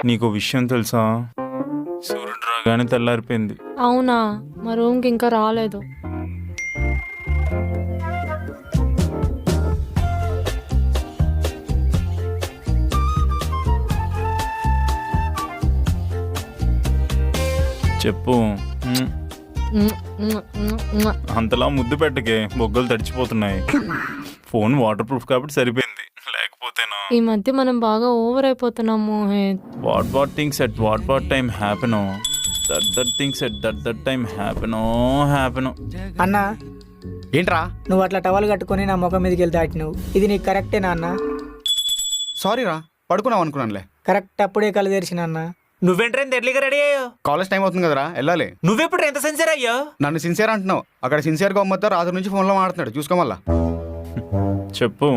నీకు విషయం తెలుసా, సూర్యుడు రాగానే తెల్లారిపోయింది. అవునా, మా రూమ్కి ఇంకా రాలేదు. చెప్పు. అంతలా ముద్దు పెట్టకే, బొగ్గలు తడిచిపోతున్నాయి. ఫోన్ వాటర్ ప్రూఫ్ కాబట్టి సరిపోయింది, లేకపోతేనా. ఈ మధ్య మనం బాగా ఓవర్ అయిపోతున్నాం Mohit. What things at what time happen, that things at that time happen. అన్నా ఏంట్రా? నువ్వు అట్లా టవల్ కట్టుకొని నా ముఖం మీదకి వెళ్తే నువ్వు ఇది నీకు కరెక్టేనా అన్న? సారీ రా, పడుకున్నావు అనుకున్నానులే. కరెక్ట్ అప్పుడే కళ్ళు తెరిచిన అన్న. నువ్వేంట్రైంది ఎర్లీగా రెడీ అయ్యో? కాలేజ్ టైం అవుతుంది కదరా, వెళ్ళాలి. నువ్వెప్పుడు ఎంత సిన్సియర్ అయ్యో? నన్ను సిన్సియర్ అంటున్నావు, అక్కడ సిన్సియర్గా అమ్మతో రాత్రి నుంచి ఫోన్లో మాడుతున్నాడు, చూసుకోమల్లా. చెప్పు.